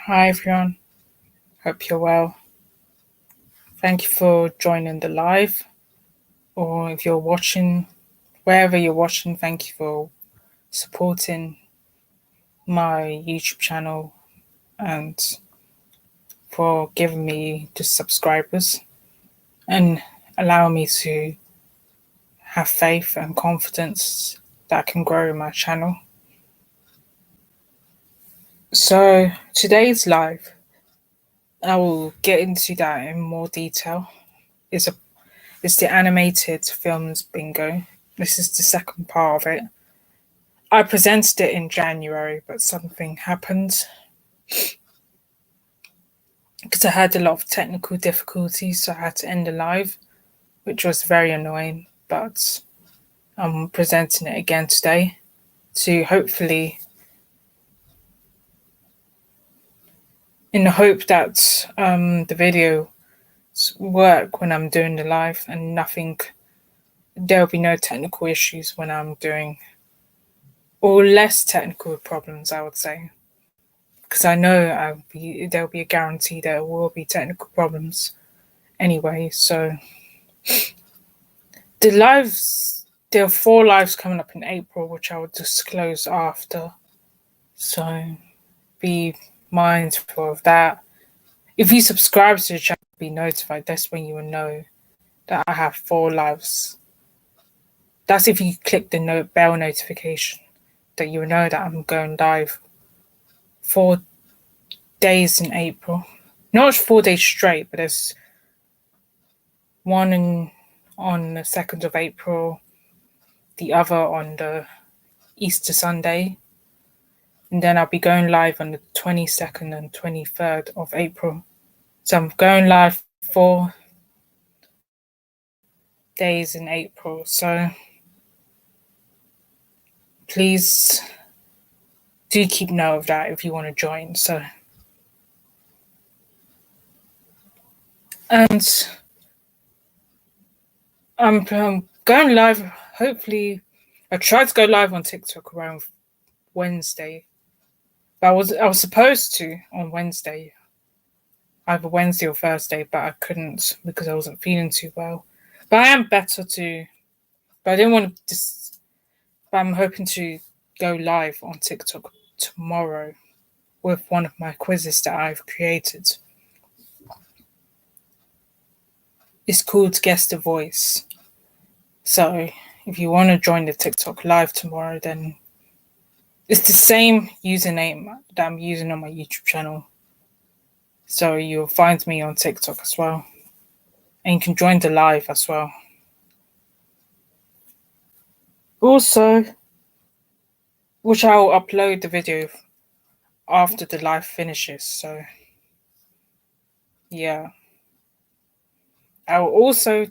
Hi everyone, hope you're well. Thank you for joining the live, or if you're watching, wherever you're watching, thank you for supporting my YouTube channel and for giving me the subscribers and allowing me to have faith and confidence that I can grow my channel. So today's live, I will get into that in more detail. It's the animated films bingo. This is the second part of it. I presented it in January, but something happened because I had a lot of technical difficulties, so I had to end the live, which was very annoying. But I'm presenting it again today to hopefully, in the hope that the video work when I'm doing the live and there'll be no technical issues when I'm doing, or less technical problems, I would say. Because I know there'll be a guarantee there will be technical problems anyway. So there are 4 lives coming up in April, which I will disclose after. So be mindful of that. If you subscribe to the channel, be notified. That's when you will know that I have 4 lives. That's if you click the bell notification, that you will know that I'm going live 4 days in April. Not 4 days straight, but there's one on the 2nd of April, the other on the Easter Sunday, and then I'll be going live on the 22nd and 23rd of April. So I'm going live 4 days in April. So please do keep note of that if you want to join. So, and I'm going live. Hopefully, I tried to go live on TikTok around Wednesday, but I was supposed to on Wednesday, either Wednesday or Thursday, but I couldn't because I wasn't feeling too well. But I am better too. But I didn't want to. But I'm hoping to go live on TikTok tomorrow with one of my quizzes that I've created. It's called Guess the Voice. So if you want to join the TikTok live tomorrow, then it's the same username that I'm using on my YouTube channel. So you'll find me on TikTok as well. And you can join the live as well. Also, which I'll upload the video after the live finishes. So yeah. I will also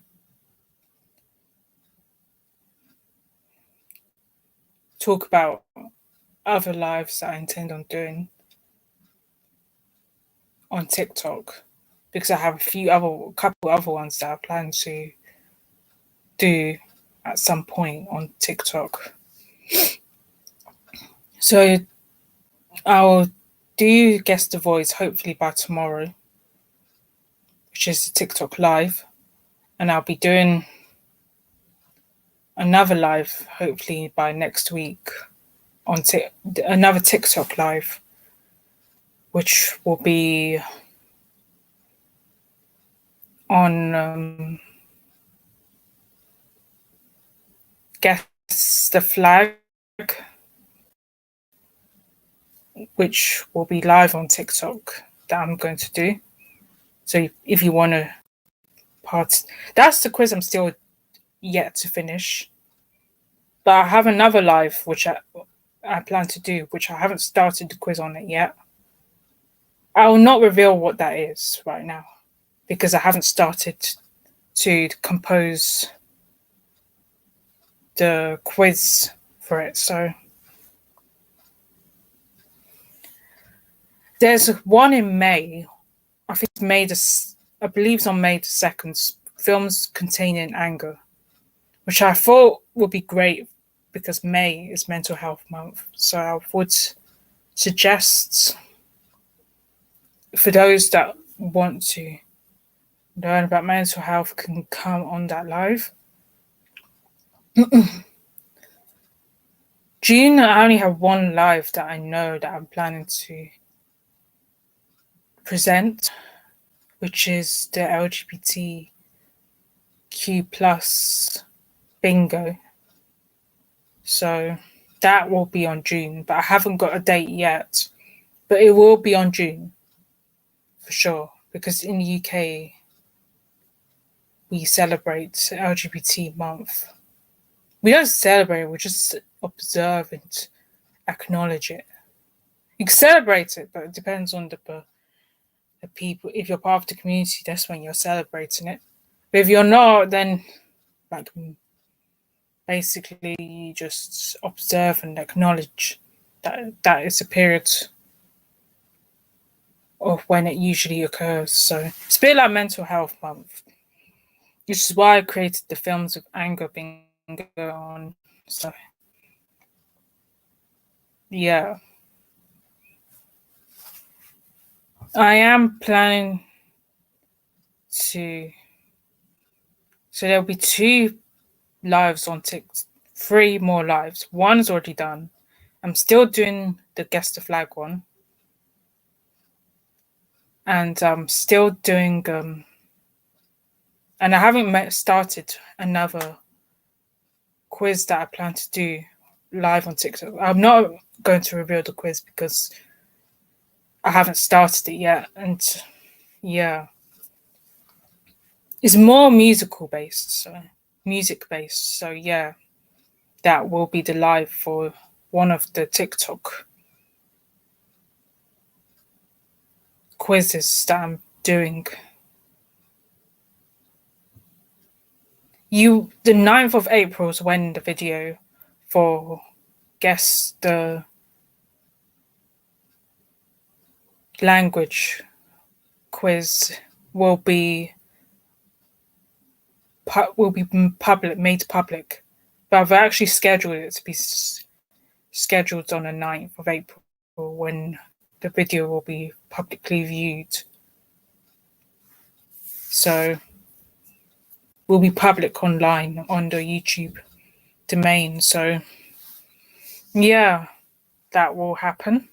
talk about other lives that I intend on doing on TikTok because I have a couple other ones that I plan to do at some point on TikTok. So I'll do Guess the Voice hopefully by tomorrow, which is TikTok live, and I'll be doing another live hopefully by next week on another TikTok live, which will be on Guess the Flag, which will be live on TikTok that I'm going to do. So if you want to that's the quiz I'm still yet to finish. But I have another live which I plan to do, which I haven't started the quiz on it yet. I will not reveal what that is right now because I haven't started to compose the quiz for it. So there's one in May. I think I believe it's on May the 2nd. Films containing anger, which I thought would be great because May is Mental Health Month. So I would suggest for those that want to learn about mental health can come on that live. June, I only have one live that I know that I'm planning to present, which is the LGBTQ plus bingo. So that will be on June, but I haven't got a date yet. But it will be on June for sure, because in the UK we celebrate LGBT month. We don't celebrate, we just observe and acknowledge it. You can celebrate it, but it depends on the people. If you're part of the community, that's when you're celebrating it. But if you're not, then like basically you just observe and acknowledge that is a period of when it usually occurs. So it's a bit like mental health month, which is why I created the films with anger bingo on. So yeah, I am planning to. So there'll be 2 lives on TikTok, 3 more lives. One's already done. I'm still doing the guess the flag one, and I'm still doing and I haven't started another quiz that I plan to do live on TikTok. I'm not going to reveal the quiz because I haven't started it yet, and yeah, it's more music based. So yeah, that will be the live for one of the TikTok quizzes that I'm doing. The 9th of April is when the video for guess the language quiz will be made public, but I've actually scheduled it to be scheduled on the 9th of April when the video will be publicly viewed. So will be public online on the YouTube domain. So yeah, that will happen.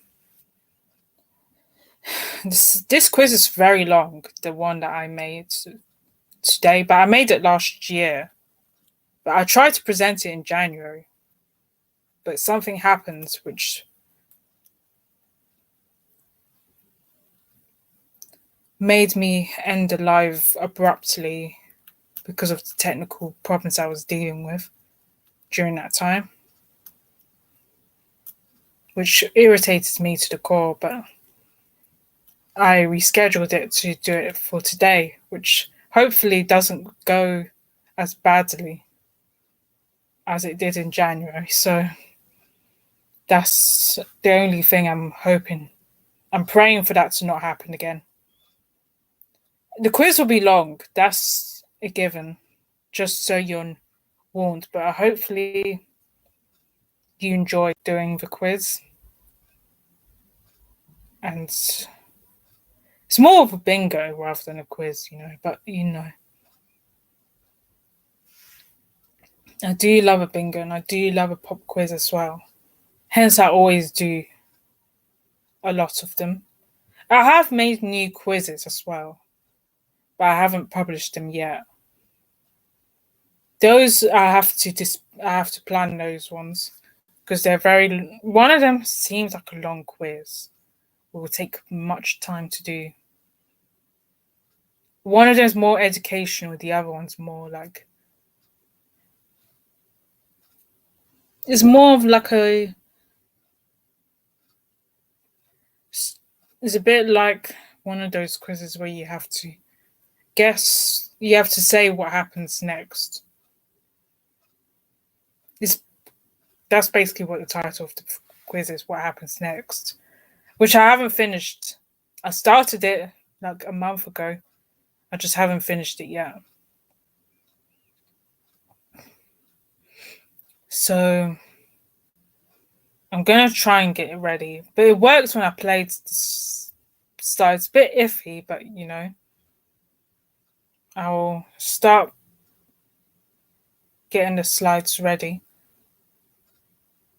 This quiz is very long, the one that I made today, but I made it last year. But I tried to present it in January, but something happened which made me end the live abruptly because of the technical problems I was dealing with during that time, which irritated me to the core, but I rescheduled it to do it for today, which hopefully doesn't go as badly as it did in January. So that's the only thing I'm hoping. I'm praying for that to not happen again. The quiz will be long, that's a given, just so you're warned, but hopefully you enjoy doing the quiz. And it's more of a bingo rather than a quiz, but I do love a bingo and I do love a pop quiz as well. Hence, I always do a lot of them. I have made new quizzes as well, but I haven't published them yet. Those I have to plan those ones because they're very. One of them seems like a long quiz. It will take much time to do. One of them is more educational, the other one's more like. It's more of like a. It's a bit like one of those quizzes where you have to guess. You have to say what happens next. That's basically what the title of the quiz is. What happens next? Which I haven't finished. I started it like a month ago. I just haven't finished it yet. So I'm gonna try and get it ready. But it works when I played slides, a bit iffy, but I'll start getting the slides ready.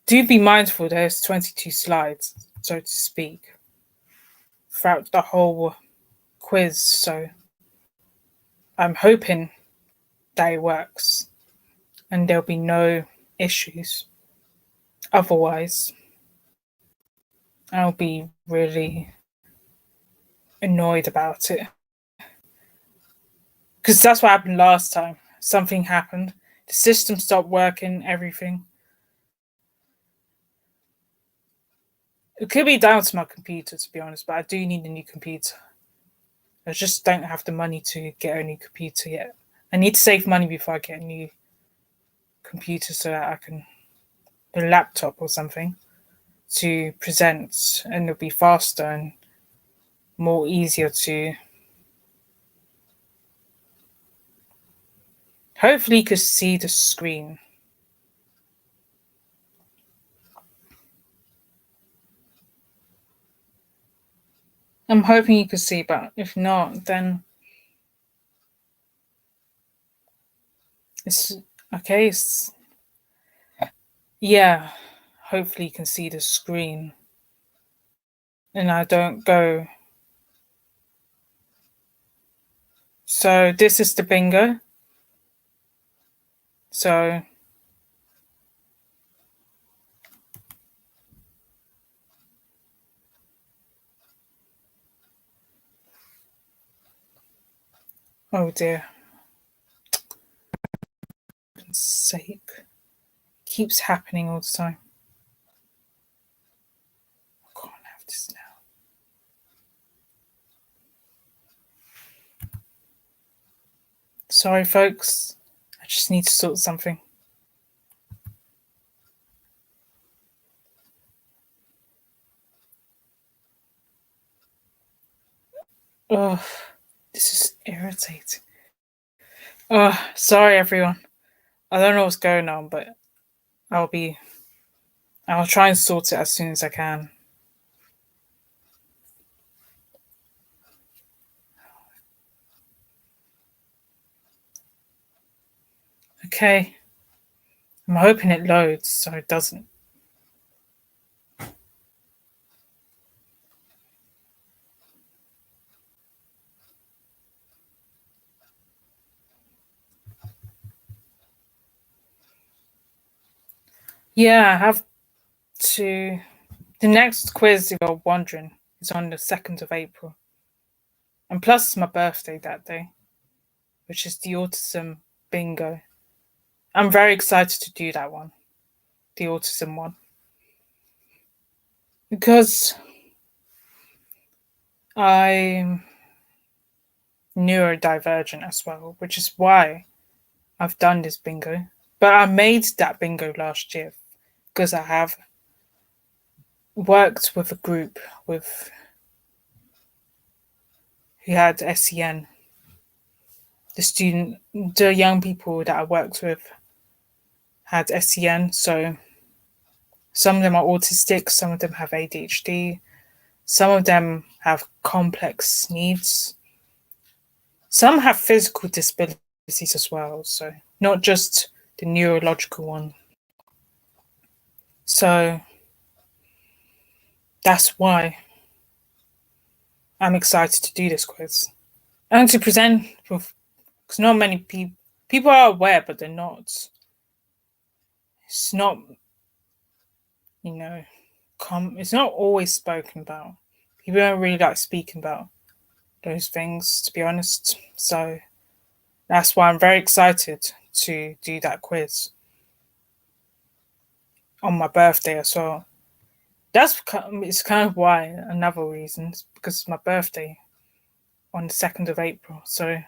Do be mindful there's 22 slides, so to speak, throughout the whole quiz, so I'm hoping that it works and there'll be no issues. Otherwise, I'll be really annoyed about it. Because that's what happened last time. Something happened. The system stopped working, everything. It could be down to my computer, to be honest, but I do need a new computer. I just don't have the money to get a new computer yet. I need to save money before I get a new computer so that I can, a laptop or something, to present, and it'll be faster and more easier to. Hopefully you can see the screen. I'm hoping you can see, but if not, then it's okay. Yeah, hopefully you can see the screen and I don't go. So this is the bingo. So oh dear. For heaven's sake. It keeps happening all the time. I can't have this now. Sorry folks. I just need to sort something. Oh, this is irritating. Oh, sorry everyone. I don't know what's going on, but I'll try and sort it as soon as I can. Okay. I'm hoping it loads so it doesn't. Yeah, I have to. The next quiz, if you're wondering, is on the 2nd of April. And plus, it's my birthday that day, which is the autism bingo. I'm very excited to do that one, the autism one. Because I'm neurodivergent as well, which is why I've done this bingo. But I made that bingo last year because I have worked with a group with who had SEN. The young people that I worked with had SEN, so some of them are autistic, some of them have ADHD, some of them have complex needs, some have physical disabilities as well, so not just the neurological one. So that's why I'm excited to do this quiz and to present with, because not many people are aware, but they're not. It's not, you know, it's not always spoken about. People don't really like speaking about those things, to be honest. So that's why I'm very excited to do that quiz on my birthday as well. It's kind of why another reason is because it's my birthday on the 2nd of April. So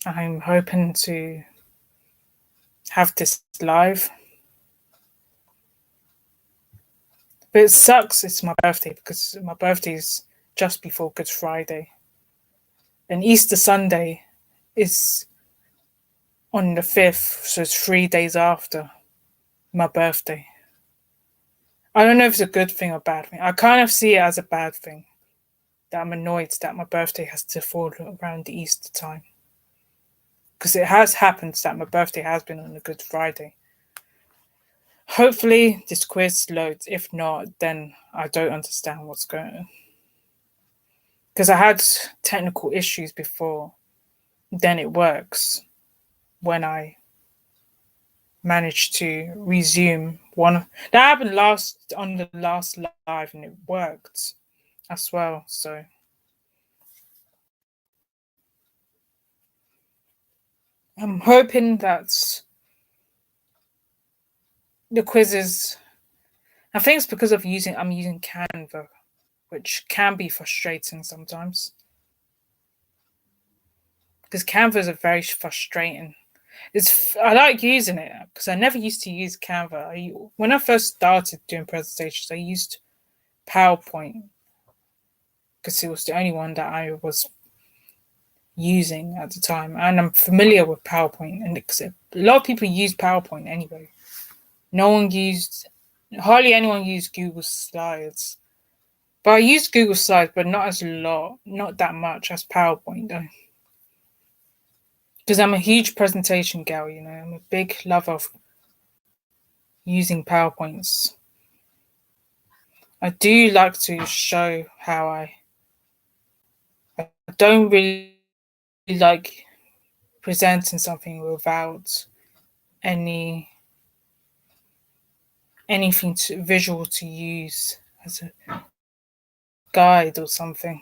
I'm hoping to have this live. But it sucks it's my birthday because my birthday is just before Good Friday. And Easter Sunday is on the 5th, so it's 3 days after my birthday. I don't know if it's a good thing or bad thing. I kind of see it as a bad thing that I'm annoyed that my birthday has to fall around the Easter time. Because it has happened that my birthday has been on a Good Friday. Hopefully this quiz loads. If not, then I don't understand what's going on. Because I had technical issues before. Then it works when I managed to resume one. That happened on the last live and it worked as well. So I'm hoping that the quizzes. I think it's because I'm using Canva, which can be frustrating sometimes. Because Canva is a very frustrating. I like using it because I never used to use Canva. When I first started doing presentations, I used PowerPoint because it was the only one that I was using at the time, and I'm familiar with PowerPoint. And a lot of people use PowerPoint anyway. Hardly anyone used Google Slides. But I used Google Slides, but not as a lot, not that much as PowerPoint though. Because I'm a huge presentation gal, I'm a big lover of using PowerPoints. I do like to show how I don't really like presenting something without anything visual to use as a guide or something.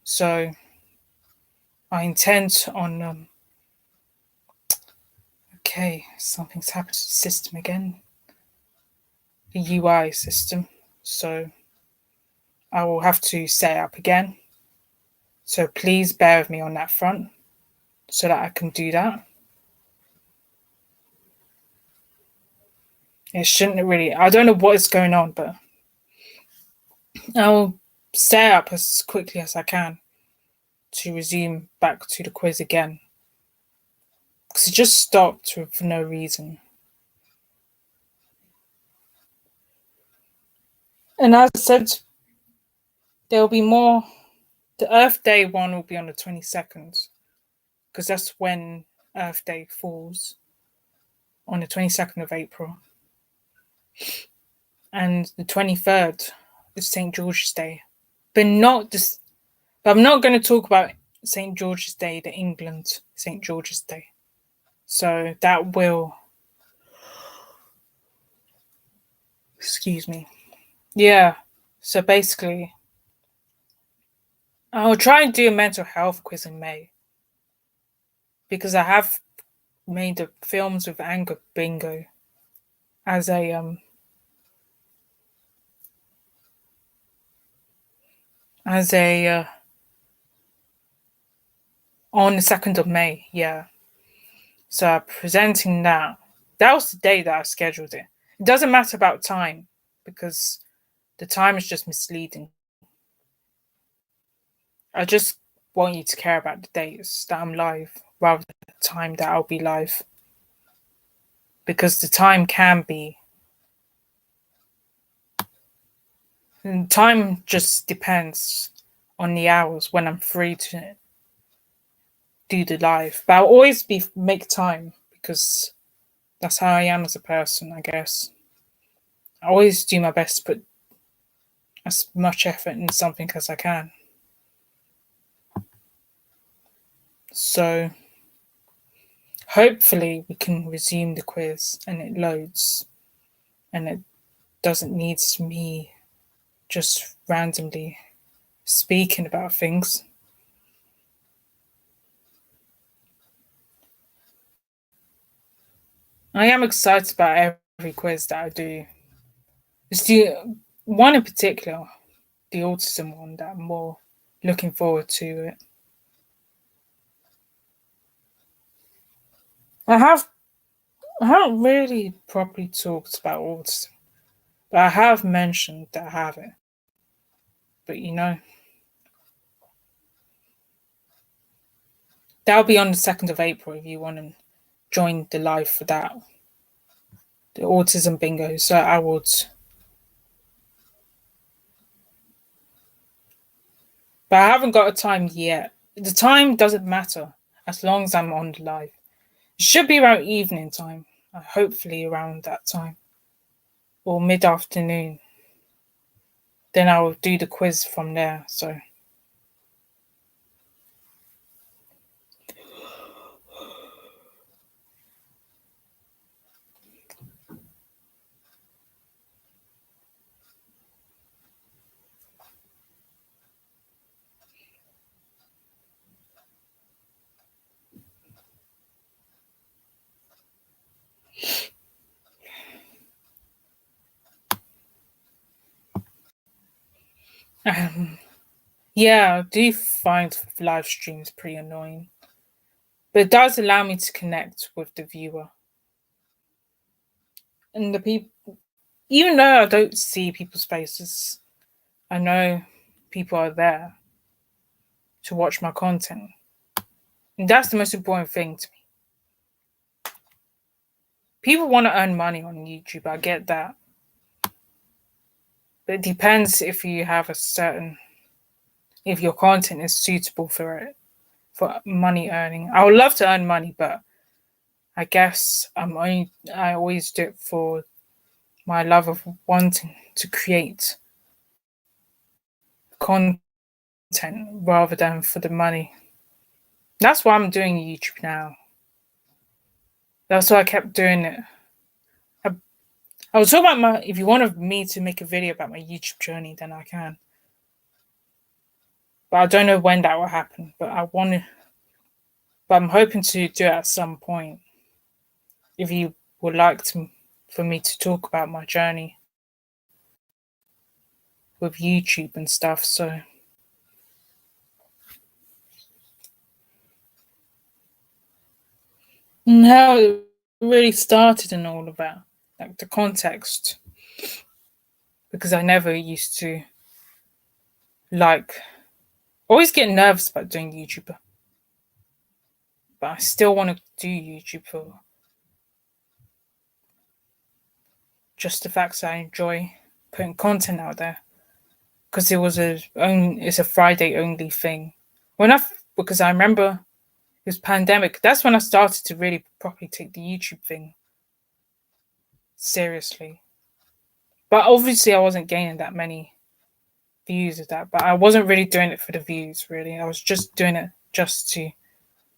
So I intend on okay, something's happened to the system again. The UI system. So I will have to set it up again. So please bear with me on that front so that I can do that. It shouldn't really, I don't know what is going on, but I'll set up as quickly as I can to resume back to the quiz again. Because it just stopped for no reason. And as I said, there will be more. The Earth Day one will be on the 22nd, because that's when Earth Day falls, on the 22nd of April. And the 23rd is St. George's Day. But not this. But I'm not going to talk about St. George's Day, the England St. George's Day. So that will. Excuse me. Yeah. So basically, I'll try and do a mental health quiz in May. Because I have made the films with Anger Bingo as a on the 2nd of May, yeah. So I'm presenting that. That was the day that I scheduled it. It doesn't matter about time because the time is just misleading. I just want you to care about the dates that I'm live rather than the time that I'll be live. Because the time can be. And time just depends on the hours when I'm free to do the live. But I'll always make time because that's how I am as a person, I guess. I always do my best to put as much effort in something as I can. So hopefully we can resume the quiz and it loads and it doesn't need me just randomly speaking about things. I am excited about every quiz that I do. It's the one in particular, the autism one, that I'm more looking forward to it. I haven't really properly talked about autism, but I have mentioned that I have it. But that'll be on the 2nd of April if you want to join the live for that. the autism bingo. So I would, but I haven't got a time yet. The time doesn't matter as long as I'm on the live. It should be around evening time, hopefully around that time or mid afternoon. Then I'll do the quiz from there. So um, yeah, I do find live streams pretty annoying, but it does allow me to connect with the viewer and the people. Even though I don't see people's faces, I know people are there to watch my content. And that's the most important thing to me. People want to earn money on YouTube, I get that. But it depends if you have a certain, if your content is suitable for it, for money earning. I would love to earn money, but I guess I always do it for my love of wanting to create content rather than for the money. That's why I'm doing YouTube now. That's why I kept doing it. I was talking about if you wanted me to make a video about my YouTube journey, then I can. But I don't know when that will happen. But I'm hoping to do it at some point. If you would like for me to talk about my journey with YouTube and stuff, so and how it really started and all of that, like the context, because I never used to like always get nervous about doing YouTube, but I still want to do YouTube for just the fact that I enjoy putting content out there. Because it's a Friday only thing. Because I remember it was pandemic. That's when I started to really properly take the YouTube thing seriously. But obviously, I wasn't gaining that many views of that. But I wasn't really doing it for the views. Really, I was just doing it just to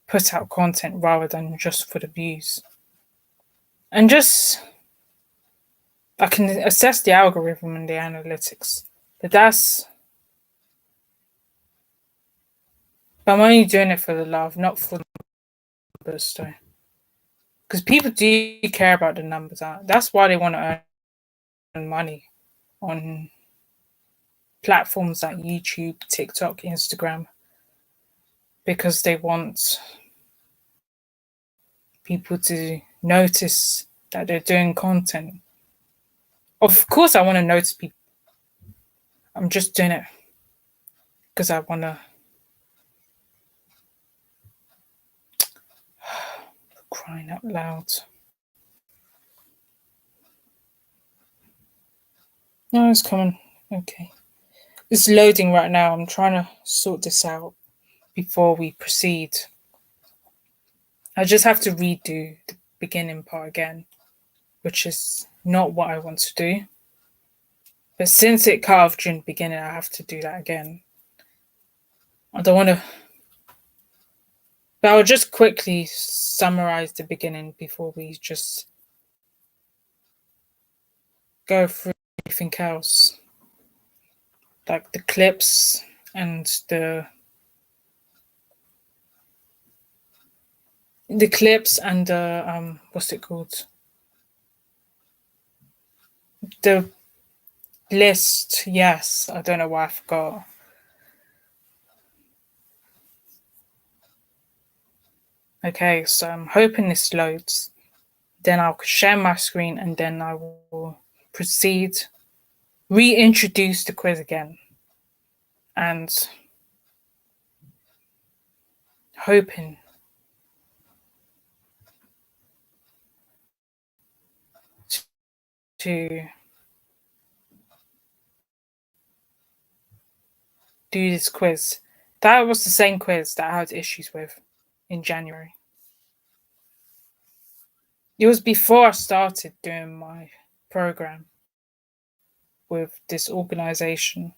put out content rather than just for the views. And just I can assess the algorithm and the analytics. But I'm only doing it for the love, not for the numbers, though. Because people do care about the numbers. That's why they want to earn money on platforms like YouTube, TikTok, Instagram, because they want people to notice that they're doing content. Of course, I want to notice people. I'm just doing it because I want to. Crying out loud. No, it's coming. Okay. It's loading right now. I'm trying to sort this out before we proceed. I just have to redo the beginning part again, which is not what I want to do. But since it cut off during the beginning, I have to do that again. I don't want to. But I'll just quickly summarize the beginning before we just go through everything else. Like the clips and the what's it called? The list. Yes, I don't know why I forgot. Okay, so I'm hoping this loads. Then I'll share my screen and then I will proceed, reintroduce the quiz again. And hoping to do this quiz. That was the same quiz that I had issues with in January. It was before I started doing my program with this organization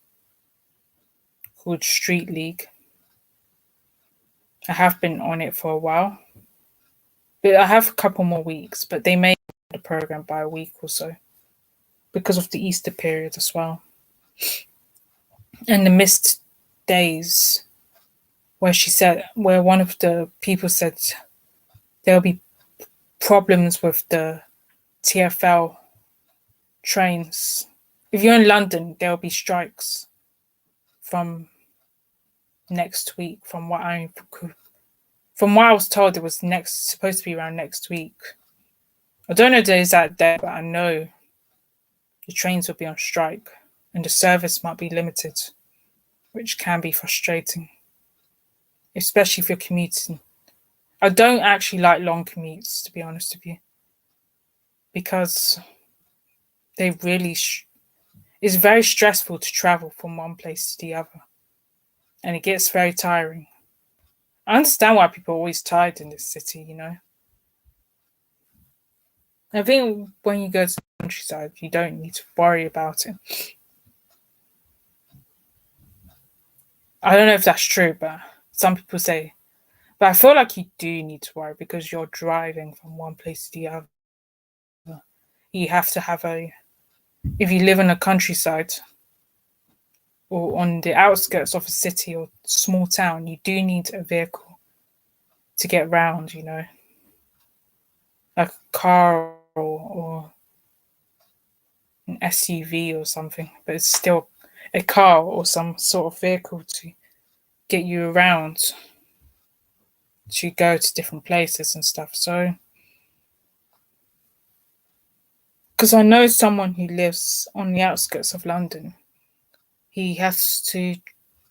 called Street League. I have been on it for a while, but I have a couple more weeks, but they made the program by a week or so because of the Easter period as well. And the missed days where one of the people said there'll be problems with the TFL trains. If you're in London, there'll be strikes from next week. From what I was told, it was supposed to be around next week. I don't know the exact day, but I know the trains will be on strike and the service might be limited, which can be frustrating, especially if you're commuting. I don't actually like long commutes, to be honest with you, because they really it's very stressful to travel from one place to the other, and it gets very tiring. I understand why people are always tired in this city, you know. I think when you go to the countryside, you don't need to worry about it. I don't know if that's true, but some people say. But I feel like you do need to worry because you're driving from one place to the other. You have to have if you live in a countryside or on the outskirts of a city or small town, you do need a vehicle to get around, you know, like a car or an SUV or something, but it's still a car or some sort of vehicle to get you around to go to different places and stuff. So, because I know someone who lives on the outskirts of London, he has to,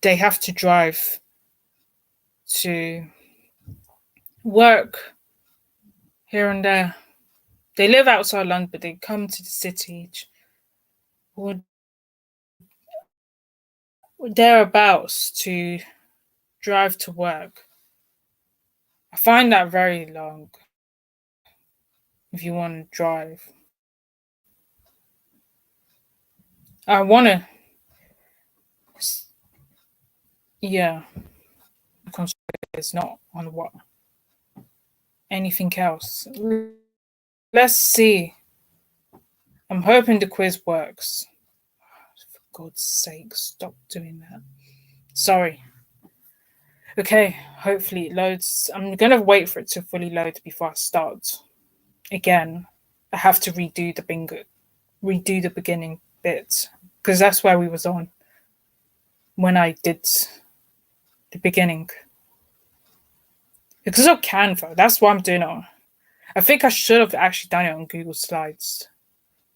they have to drive to work here and there. They live outside London, but they come to the city or thereabouts to drive to work. I find that very long if you want to drive. I want to, yeah, concentrate is not on what anything else. Let's see. I'm hoping the quiz works. For God's sake, stop doing that. Sorry. Okay, hopefully it loads. I'm gonna wait for it to fully load before I start. Again, I have to redo the beginning bit because that's where we was on when I did the beginning. Because of Canva, that's what I'm doing it on. I think I should have actually done it on Google Slides.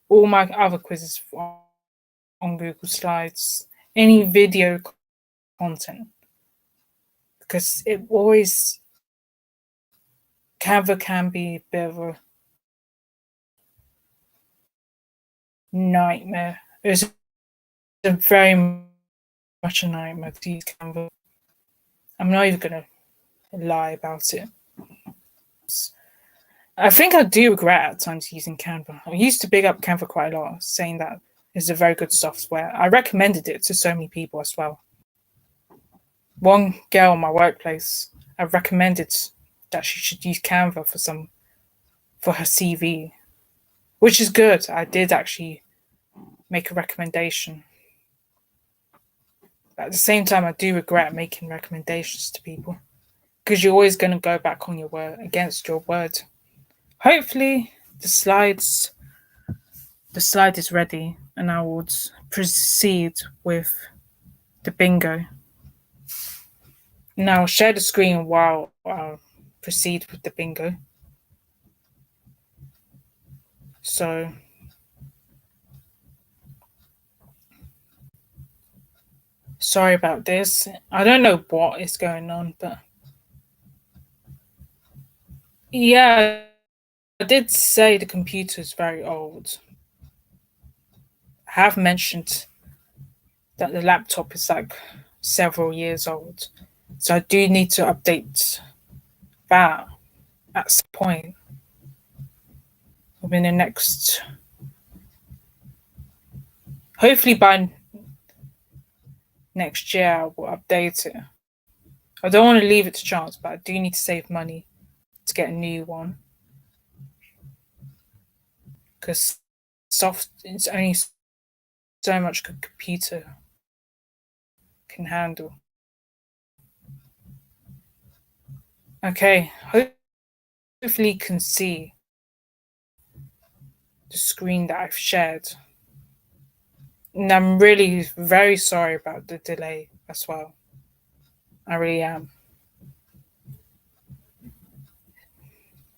All my other quizzes on Google Slides, any video content, because it always Canva can be a bit of a nightmare. It's a very much a nightmare to use Canva. I'm not even gonna lie about it. I think I do regret at times using Canva. I used to big up Canva quite a lot, saying that it's a very good software. I recommended it to so many people as well. One girl in my workplace, I recommended that she should use Canva for her CV, which is good. I did actually make a recommendation. But at the same time, I do regret making recommendations to people because you're always going to go back on your word against your word. Hopefully, the slide is ready, and I would proceed with the bingo. Now, share the screen while I proceed with the bingo. So, sorry about this. I don't know what is going on, but yeah, I did say the computer is very old. I have mentioned that the laptop is like several years old. So I do need to update that at some point within the next, hopefully by next year, I will update it. I don't want to leave it to chance, but I do need to save money to get a new one because soft, it's only so much a computer can handle. Okay, hopefully you can see the screen that I've shared. And I'm really very sorry about the delay as well. I really am.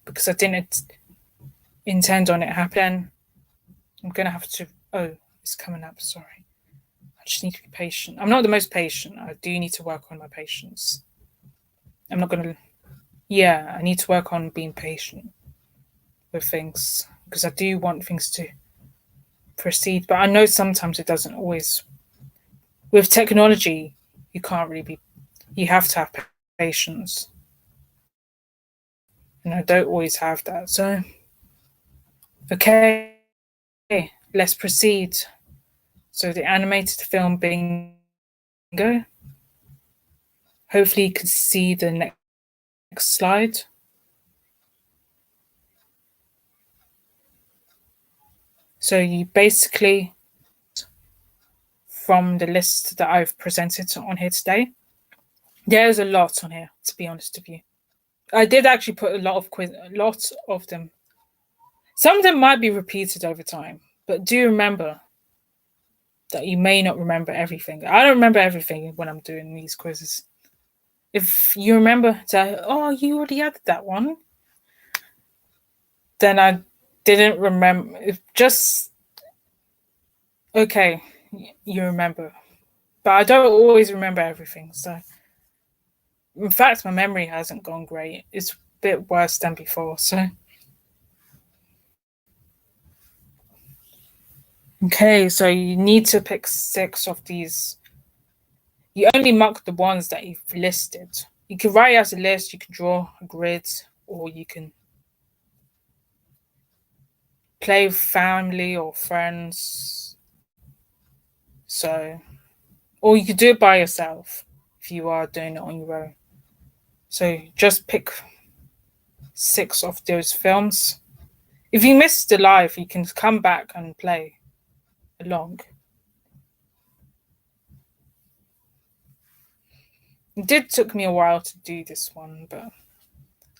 Because I didn't intend on it happening. I'm going to have to. Oh, it's coming up. Sorry. I just need to be patient. I'm not the most patient. I do need to work on my patience. I'm not going to. Yeah, I need to work on being patient with things because I do want things to proceed. But I know sometimes it doesn't always. With technology, you can't really be. You have to have patience. And I don't always have that. So, okay, let's proceed. So, the animated film bingo. Hopefully, you can see the next slide. So, you basically, from the list that I've presented on here today, there's a lot on here, to be honest with you. I did actually put a lot of them. Some of them might be repeated over time, but do remember that you may not remember everything. I don't remember everything when I'm doing these quizzes. If you remember that, oh, you already had that one, then I didn't remember. If just okay, you remember, but I don't always remember everything. So, in fact, my memory hasn't gone great. It's a bit worse than before. So, okay, so you need to pick 6 of these. You only mark the ones that you've listed. You can write as a list, you can draw a grid, or you can play with family or friends. So, or you could do it by yourself if you are doing it on your own. So just pick 6 of those films. If you missed the live, you can come back and play along. It did took me a while to do this one,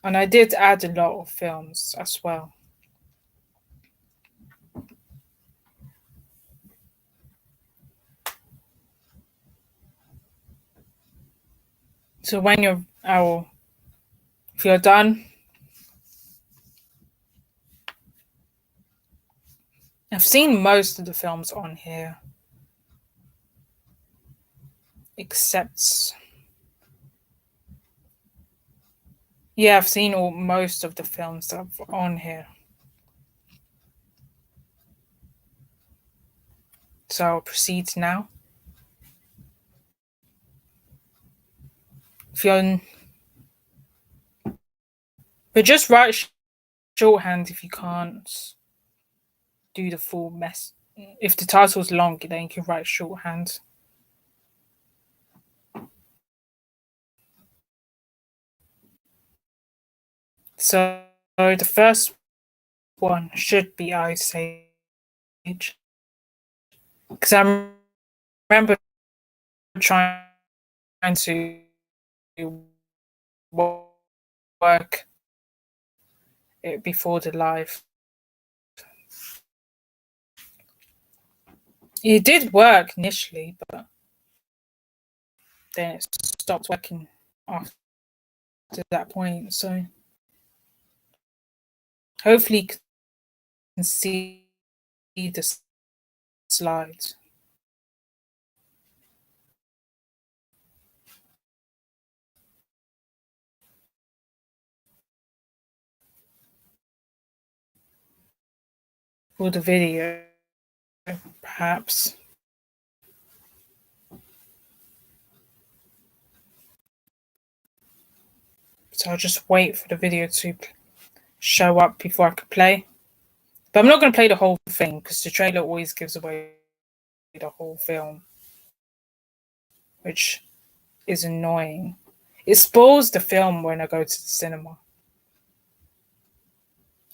and I did add a lot of films as well. So when if you're done, I've seen most of the films on here, except yeah, I've seen most of the films that are on here. So I'll proceed now. If you're, but just write shorthand if you can't do the full mess. If the title's long, then you can write shorthand. So the first one should be Ice Age. Because I remember trying to work it before the live. It did work initially, but then it stopped working after that point. So hopefully you can see the slides. For the video, perhaps. So I'll just wait for the video to show up before I could play. But I'm not going to play the whole thing because the trailer always gives away the whole film, which is annoying. It spoils the film when I go to the cinema.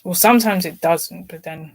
Well, sometimes it doesn't, but then.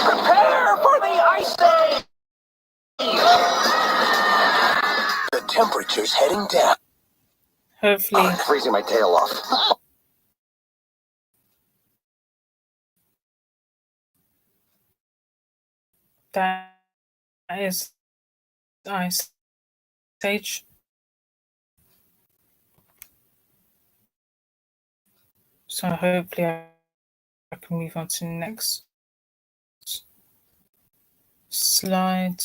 Prepare for the ice age! The temperature's heading down. Hopefully. It's freezing my tail off. That is Ice Age. So hopefully I can move on to the next slide.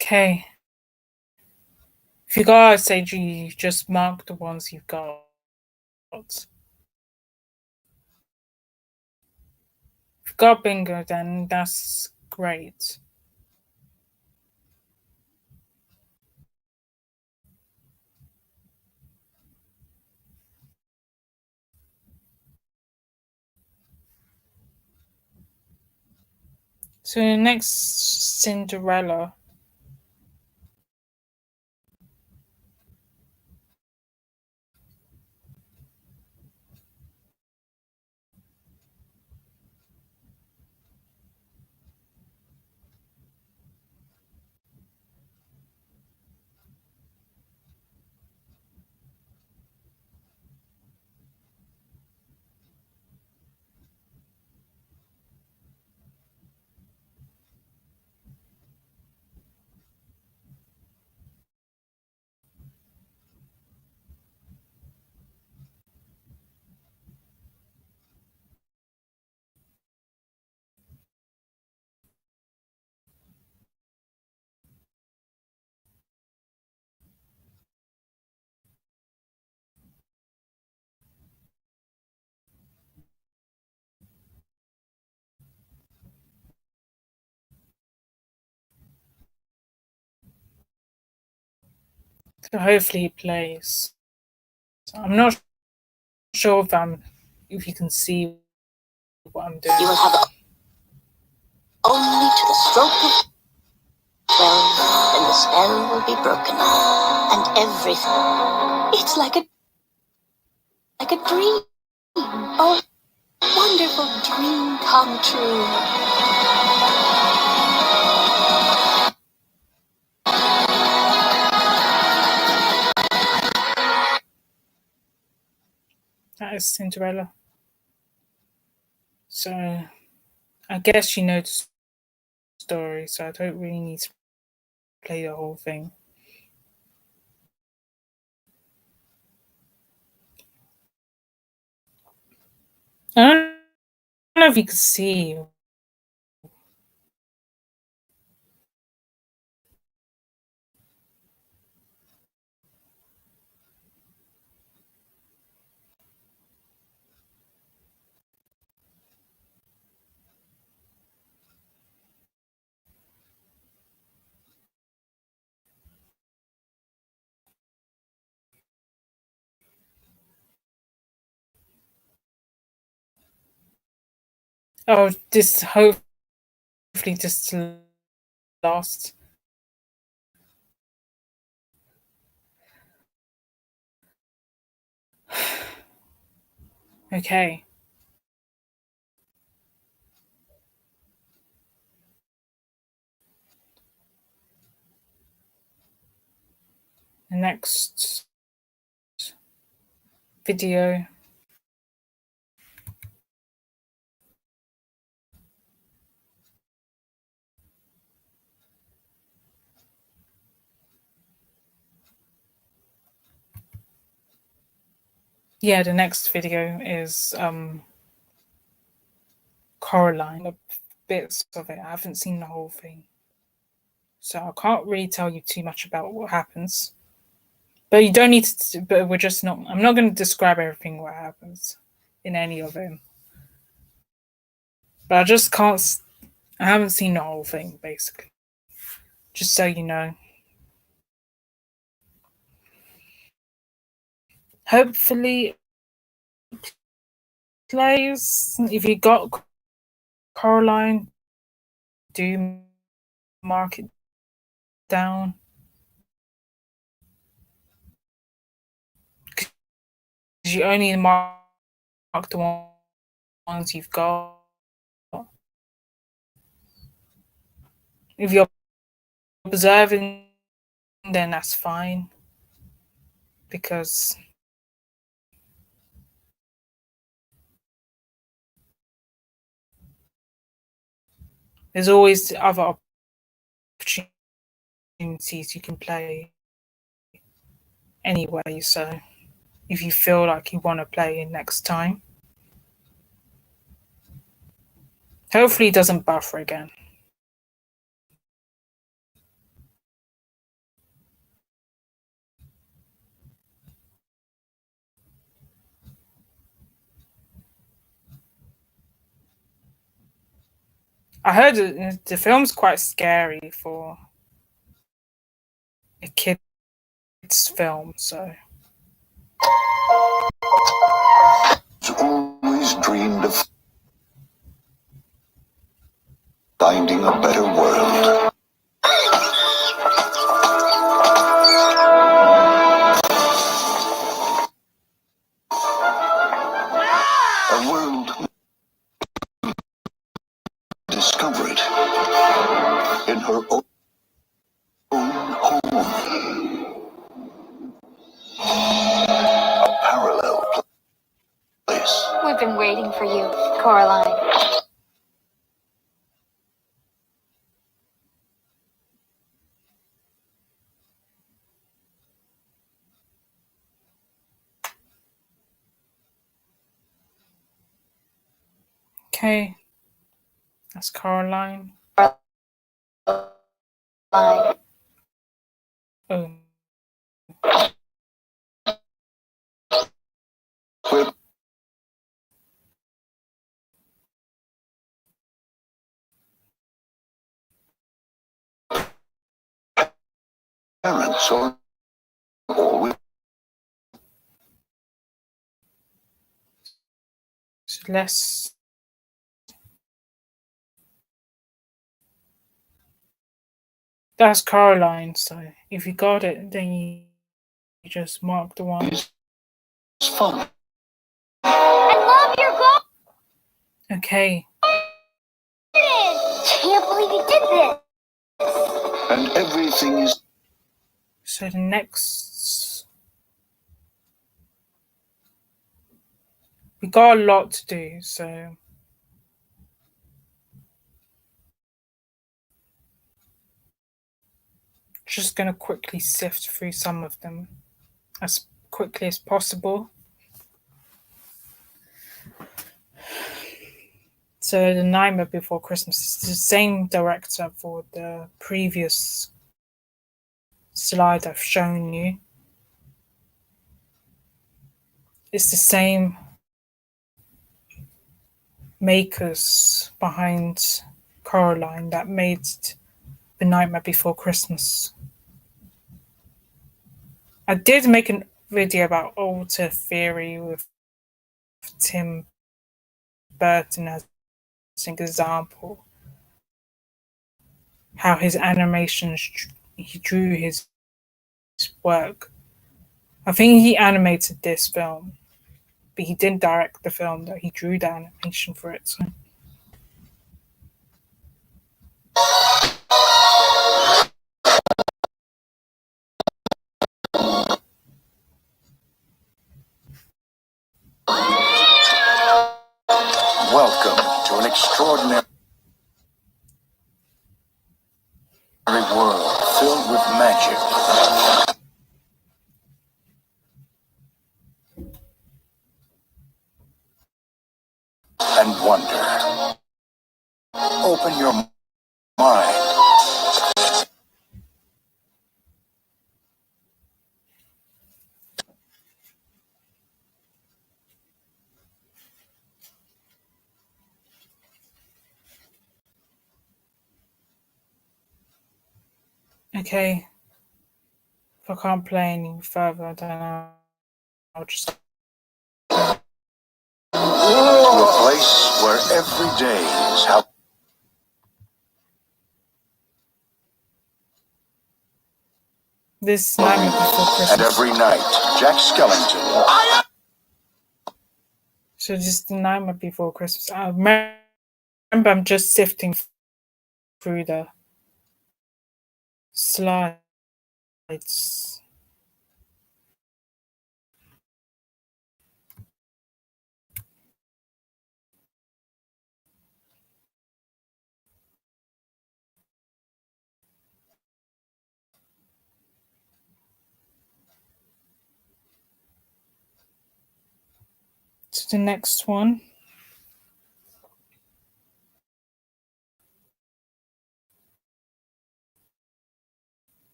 Okay. If you got Ice Age, you just mark the ones you've got. If you've got bingo, then that's great. So the next Cinderella. So hopefully it plays. I'm not sure if you can see what I'm doing. You will have only to the stroke of 12, and the spell will be broken, and everything. It's like a dream. Oh, wonderful dream come true. That is Cinderella. So I guess you know the story, so I don't really need to play the whole thing. I don't know if you can see. Oh, this hopefully just last. Okay. The next video. Yeah, the next video is Coraline. Bits of it. I haven't seen the whole thing, so I can't really tell you too much about what happens. But you don't need to. But we're just not. I'm not going to describe everything what happens in any of it. But I just can't. I haven't seen the whole thing, basically. Just so you know. Hopefully, it plays. If you got Coraline, do mark it down. Because you only mark the ones you've got. If you're observing, then that's fine. Because there's always other opportunities you can play anyway. So if you feel like you want to play it next time, hopefully it doesn't buffer again. I heard the film's quite scary for a kid's film, so. Always dreamed of finding a better world. A world discovered in her own home. A parallel place. We've been waiting for you, Coraline. Okay, that's Coraline. Coraline. Oh. Where parents or always So let's. That's Caroline. So if you got it, then you just mark the one. fun. I love your garden! Okay. Can't believe you did this! And everything is So the next. We got a lot to do, so. Just going to quickly sift through some of them as quickly as possible. So The Nightmare Before Christmas is the same director for the previous slide I've shown you. It's the same makers behind Coraline that made The Nightmare Before Christmas. I did make a video about Alter Theory with Tim Burton as an example. How his animations, he drew his work. I think he animated this film, but he didn't direct the film, though he drew the animation for it. So. welcome to an extraordinary world filled with magic and wonder. Open your mind. Okay, if I can't play any further, then I'll just. To a place where every day is how. This Nightmare Before Christmas. And every night, Jack Skellington. So just The Nightmare Before Christmas. I remember I'm just sifting through the slides. To the next one.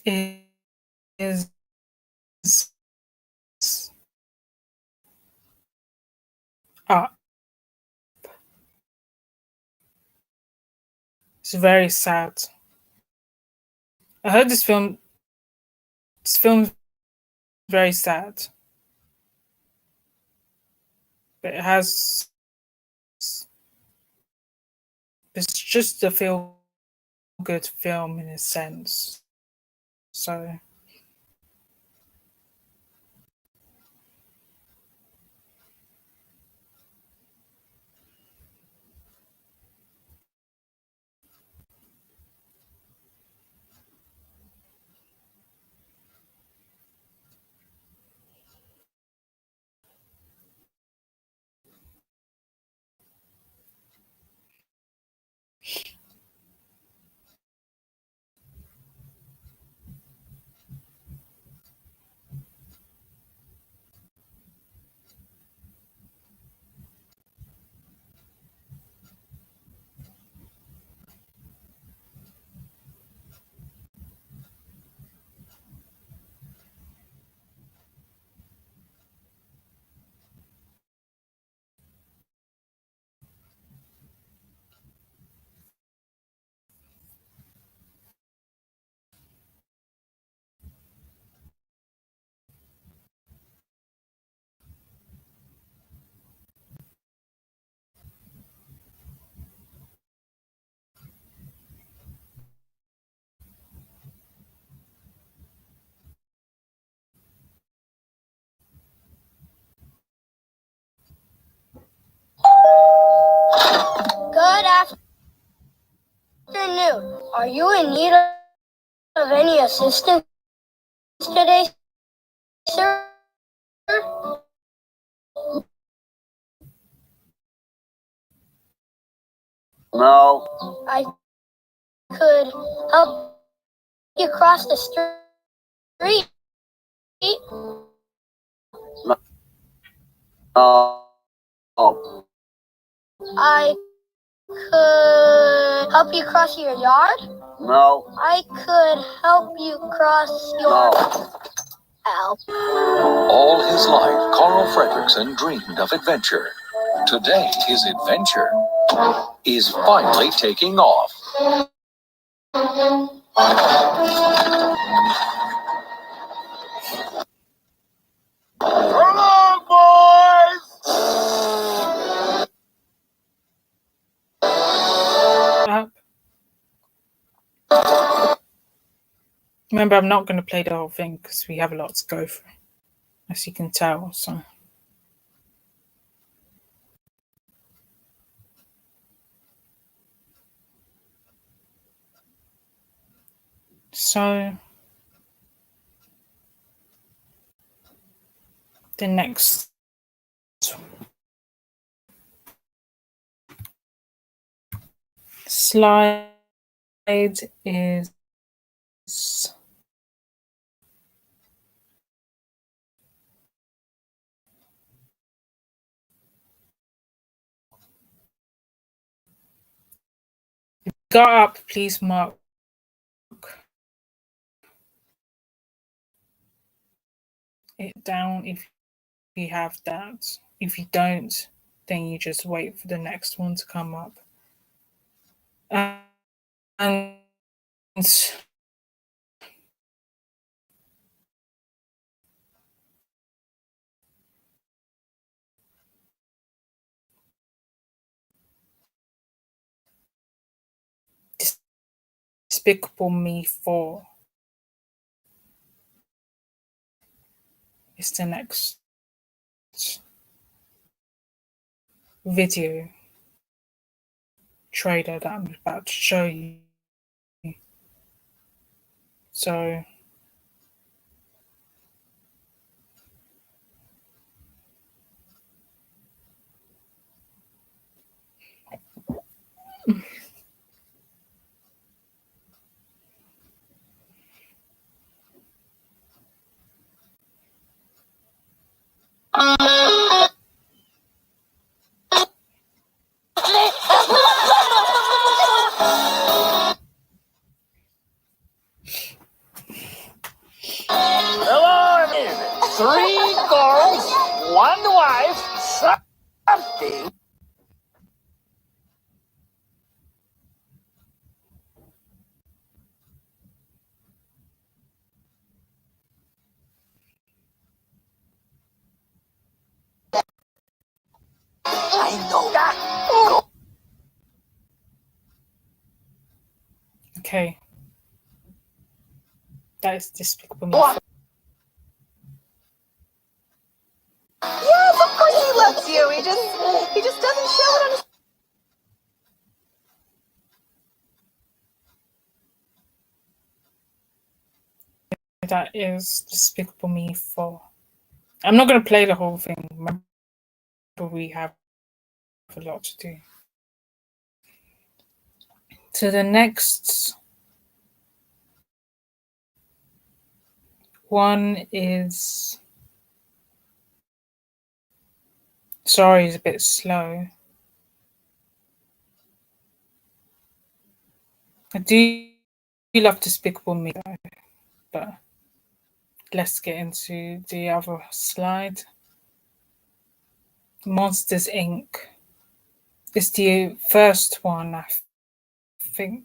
Is Up. It's very sad. I heard this film is very sad. But it has, it's just a feel good film in a sense. So Are you in need of any assistance today, sir? No. I could help you cross the street. No. I could help you cross your yard. No. I could help you cross your... Ow. All his life, Carl Fredricksen dreamed of adventure. Today, his adventure is finally taking off. Come on, boys! Up. Remember, I'm not going to play the whole thing because we have a lot to go through, as you can tell. So the next slide is got up, please mark it down if you have that. If you don't, then you just wait for the next one to come up. And Despicable Me 4 is the next video trailer that I'm about to show you. So Hello, three girls, one wife, something. I know that. okay. That is Despicable Me. What? Yes, of course he loves you. He just doesn't show it on his... That is Despicable Me 4. I'm not going to play the whole thing. Remember, we have a lot to do. So the next one is... Sorry, it's a bit slow. I do love Despicable Me, though, but let's get into the other slide. Monsters Inc. is the first one, I think.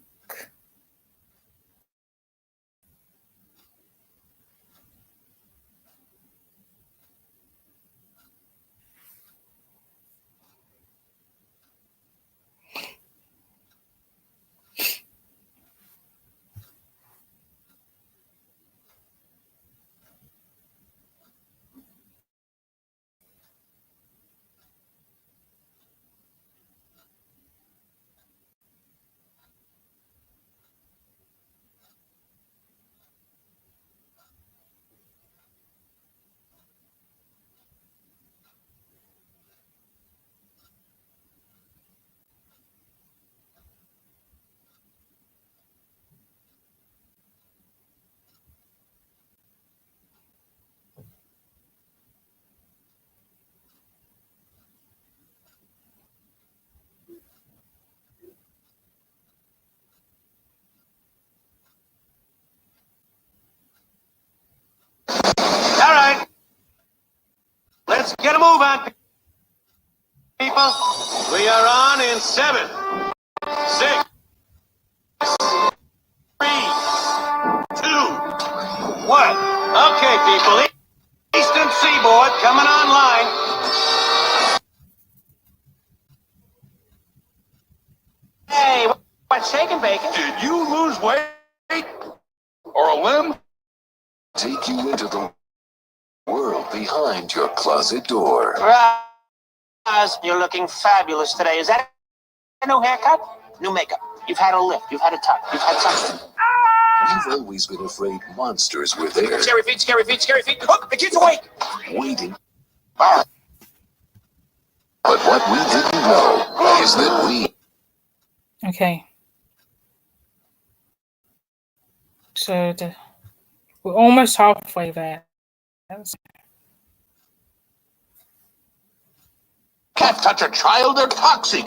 move on, people. We are on in 7, 6, 3, 2, 1. Okay, people. Eastern Seaboard coming online. Hey, what's shaking, Bacon? Did you lose weight or a limb? Take you into the world behind your closet door. Roz, you're looking fabulous today. Is that a new haircut? New makeup. You've had a lift. You've had a tuck. You've had something. You've always been afraid monsters were there, Scary feet, scary feet, scary feet. Look, the kid's awake. waiting. But what we didn't know is that we Okay. So we're almost halfway there. Can't touch a child, they're toxic.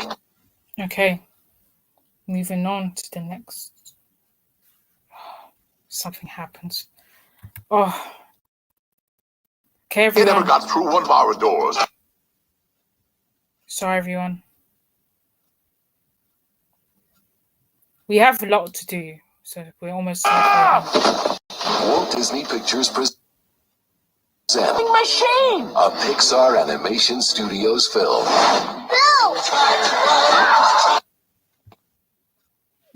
Okay. Moving on to the next. Something happens. Oh. Okay, They never everyone. got through one of our doors. Sorry, everyone. We have a lot to do, so we're almost halfway. Walt Disney Pictures present Machine! a Pixar Animation Studios film.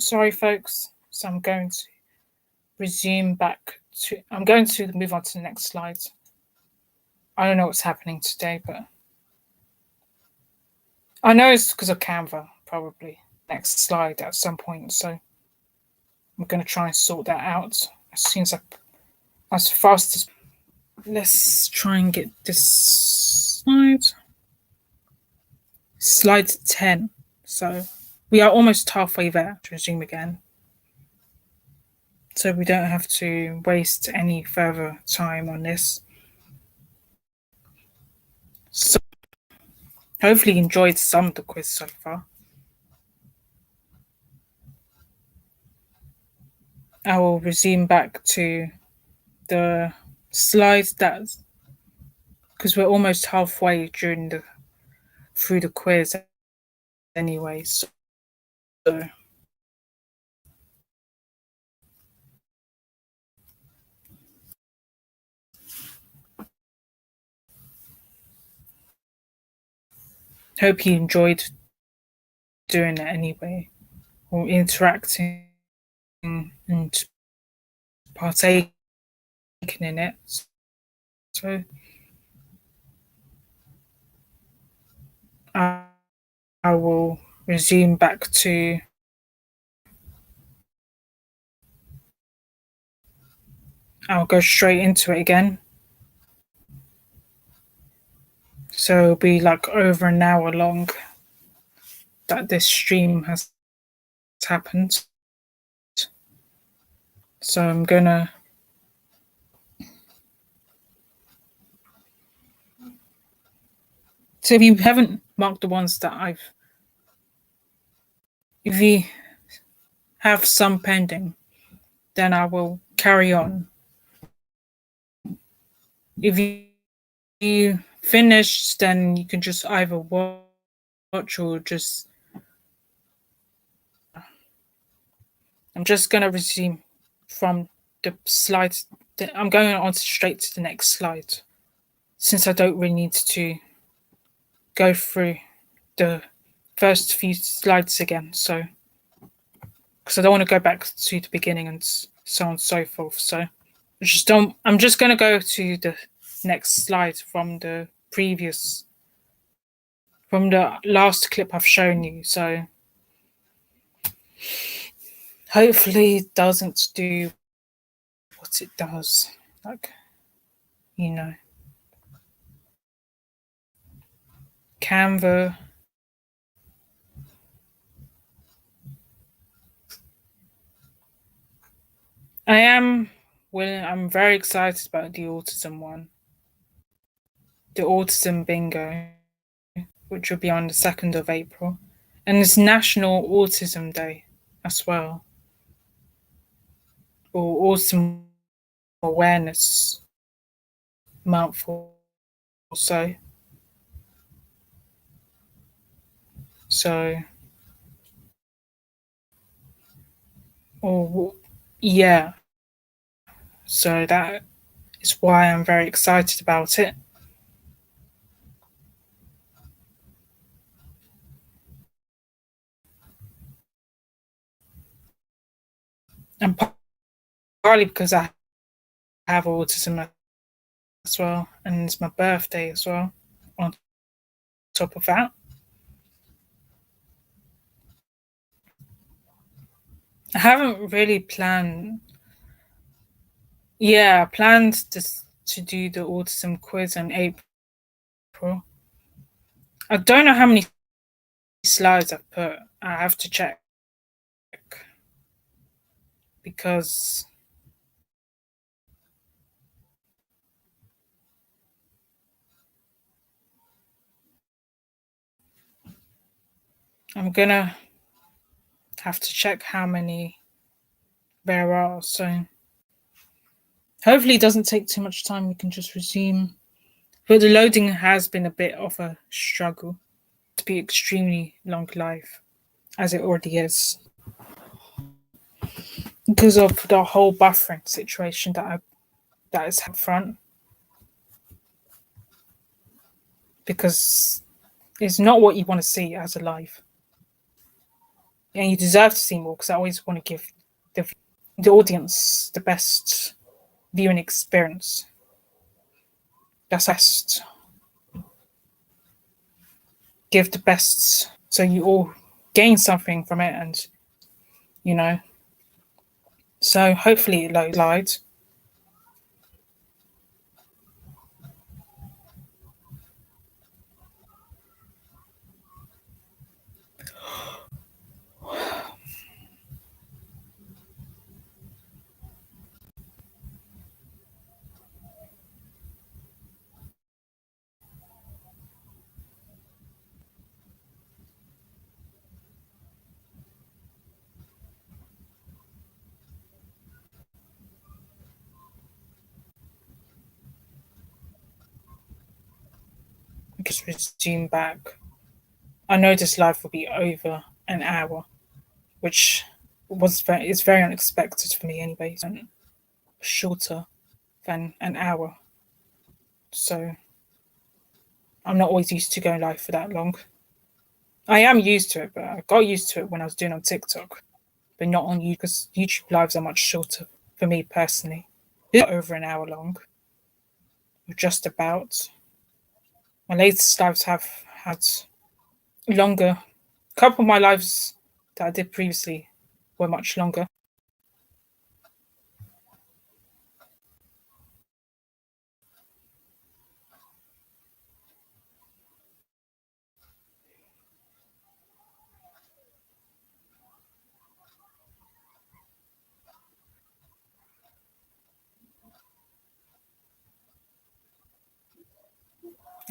Sorry, folks. So I'm going to resume back to. I'm going to move on to the next slide. I don't know what's happening today, but I know it's because of Canva, probably. Next slide at some point. So I'm going to try and sort that out as soon as fast as. Let's try and get this slide. Slide 10. So we are almost halfway there to resume again. So we don't have to waste any further time on this. So hopefully you enjoyed some of the quiz so far. I will resume back to the slides because we're almost halfway through the quiz anyway. So hope you enjoyed doing it anyway, or interacting and partaking in it. So I will resume back to I'll go straight into it again. So it'll be like over an hour long that this stream has happened. So I'm gonna so if you haven't marked the ones that if you have some pending, then I will carry on. If you finish, then you can just either watch or just. I'm just going to resume from the slides. I'm going on straight to the next slide, since I don't really need to go through the first few slides again. So, because I don't want to go back to the beginning and so on and so forth. So, I'm just going to go to the next slide from the last clip I've shown you. So hopefully it doesn't do what it does. Like, Canva. I'm very excited about the autism one. The autism bingo, which will be on the 2nd of April. And it's National Autism Day as well. Or Autism Awareness Month or so. So, or yeah, so that is why I'm very excited about it. And partly because I have autism as well, and it's my birthday as well. On top of that, I haven't really planned. Yeah, I planned to do the autism quiz in April. I don't know how many slides I've put. I have to check because I'm gonna have to check how many there are. So hopefully it doesn't take too much time. We can just resume. But the loading has been a bit of a struggle to be extremely long live, as it already is, because of the whole buffering situation that is up front. Because it's not what you want to see as a live, and you deserve to see more. Because I always want to give the audience the best viewing experience. That's best. Give the best so you all gain something from it, and you know. So hopefully it loads. Just resume back. I know this live will be over an hour, which is very unexpected for me anyway. So shorter than an hour. So I'm not always used to going live for that long. I am used to it, but I got used to it when I was doing on TikTok, but not on YouTube, because YouTube lives are much shorter for me personally. It's over an hour long, just about. My latest lives have had longer. A couple of my lives that I did previously were much longer.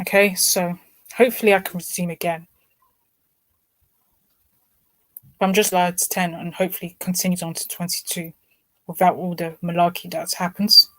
Okay, so hopefully I can resume again. But I'm just allowed to 10 and hopefully continues on to 22 without all the malarkey that happens.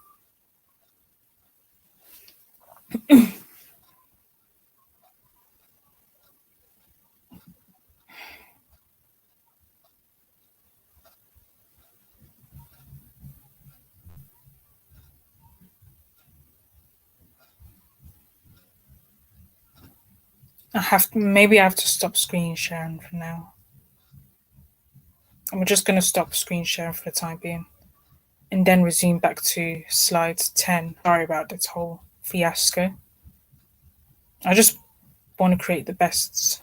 Maybe I have to stop screen sharing for now. I'm just going to stop screen sharing for the time being and then resume back to slide 10. Sorry about this whole fiasco. I just want to create the best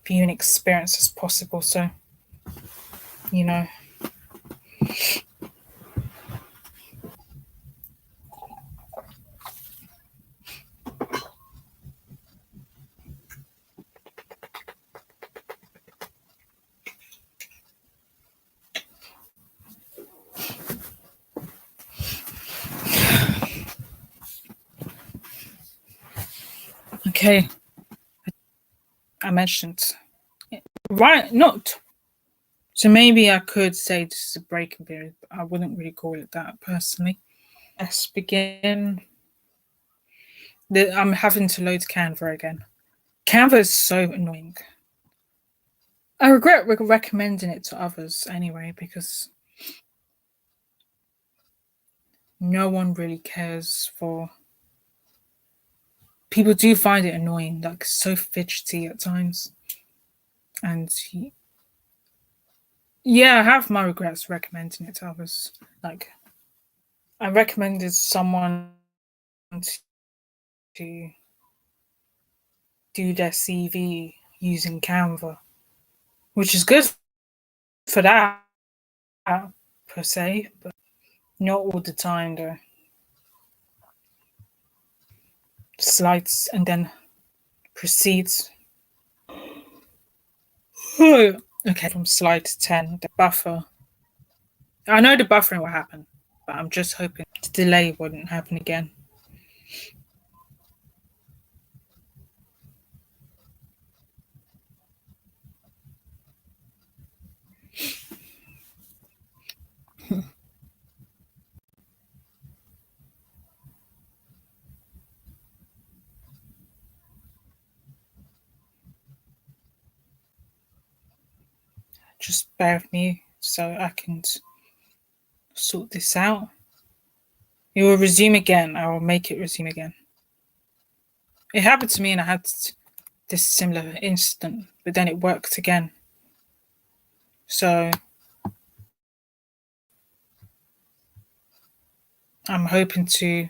viewing experience as possible. So, you know. Okay. I mentioned right not. So maybe I could say this is a breaking period, but I wouldn't really call it that personally. Let's begin. I'm having to load Canva again. Canva is so annoying. I regret recommending it to others anyway because no one really cares for. People do find it annoying, like so fidgety at times. And yeah, I have my regrets recommending it to others. Like, I recommended someone to do their CV using Canva, which is good for that per se, but not all the time though. Slides and then proceeds. Okay, from slide 10, the buffer. I know the buffering will happen, but I'm just hoping the delay wouldn't happen again. Just bear with me so I can sort this out. It will resume again. I will make it resume again. It happened to me and I had this similar incident, but then it worked again. So I'm hoping to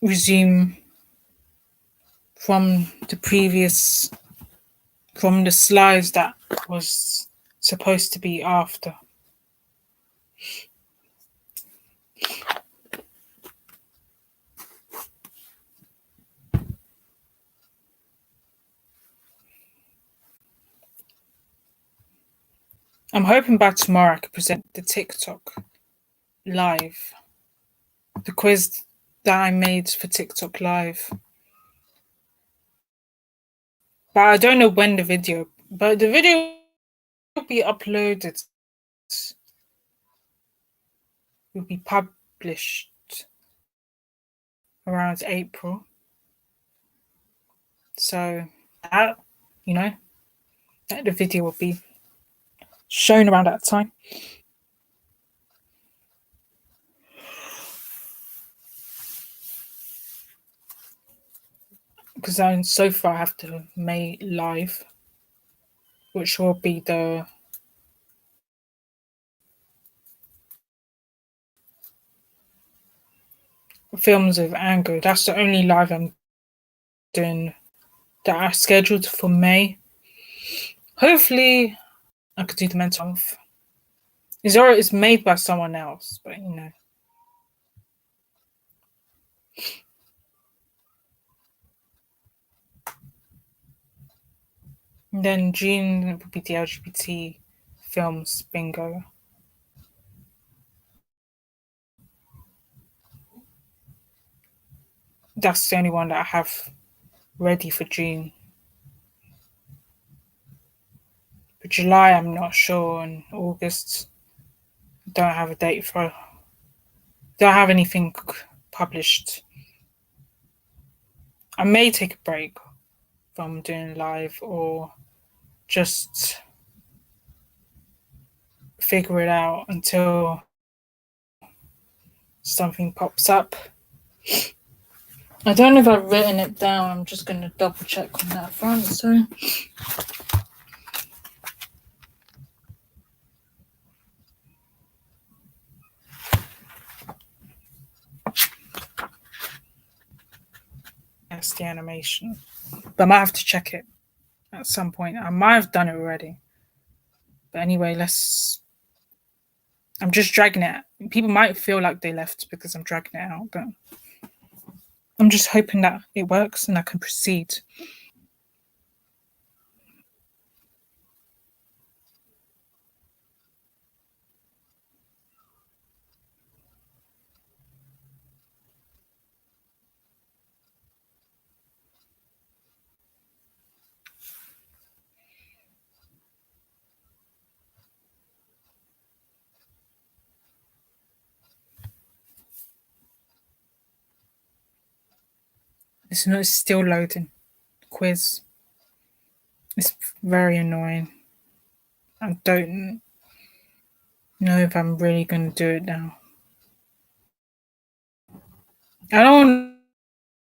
resume from the slides that was supposed to be after. I'm hoping by tomorrow I could present the TikTok live, the quiz that I made for TikTok live. But I don't know when the video will be uploaded, will be published around April. So that, that the video will be shown around that time. Because so far I have the May live, which will be the films of anger. That's the only live I'm doing that I scheduled for May. Hopefully I could do the mental health. It's made by someone else, but And then June will be the LGBT films bingo. That's the only one that I have ready for June. For July, I'm not sure, and August, don't have a date for. Don't have anything published. I may take a break from doing live or just figure it out until something pops up. I don't know if I've written it down. I'm just going to double check on that front. So. That's the animation. But I might have to check it at some point. I might have done it already. But anyway, I'm just dragging it. People might feel like they left because I'm dragging it out, but I'm just hoping that it works and I can proceed. It's not. It's still loading. Quiz. It's very annoying. I don't know if I'm really going to do it now. I don't want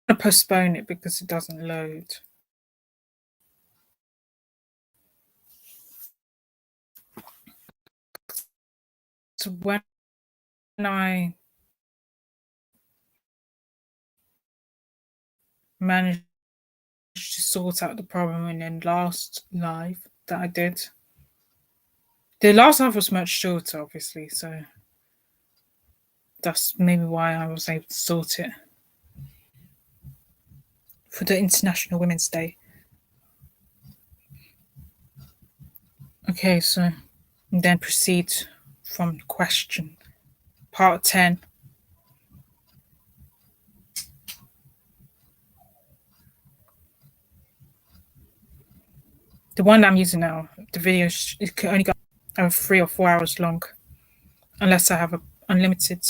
to postpone it because it doesn't load. So when I managed to sort out the problem in the last live that I did, the last live was much shorter, obviously, so that's maybe why I was able to sort it for the International Women's Day. Okay, so then proceed from question part 10. The one that I'm using now, the video, it can only go 3 or 4 hours long, unless I have a unlimited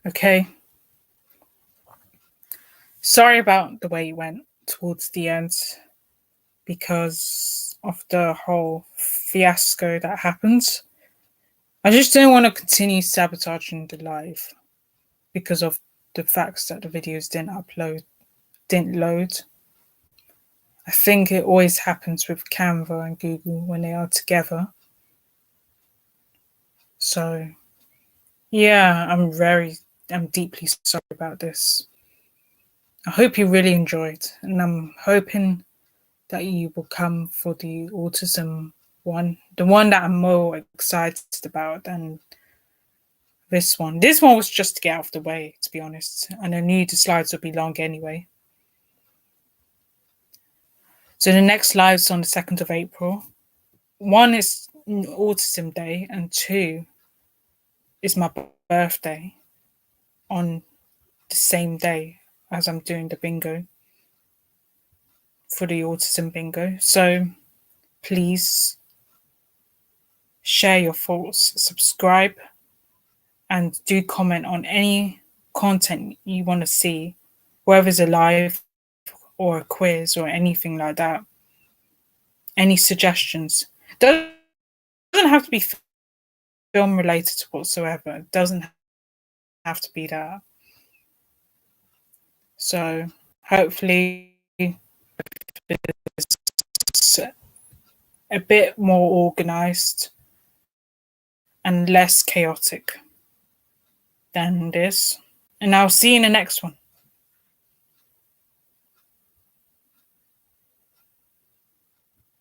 Okay. Sorry about the way it went towards the end because of the whole fiasco that happened. I just didn't want to continue sabotaging the live because of the facts that the videos didn't load. I think it always happens with Canva and Google when they are together. So yeah, I'm deeply sorry about this. I hope you really enjoyed, and I'm hoping that you will come for the autism one, the one that I'm more excited about than this one. This one was just to get out of the way, to be honest, and I knew the slides would be long anyway. So the next live's on the 2nd of April. 1 is Autism Day, and 2 is my birthday on the same day as I'm doing the bingo for the autism bingo. So please share your thoughts, subscribe, and do comment on any content you want to see, whether it's a live or a quiz or anything like that. Any suggestions? Doesn't have to be film related whatsoever. It doesn't have to be that. So hopefully it's a bit more organized and less chaotic than this. And I'll see you in the next one.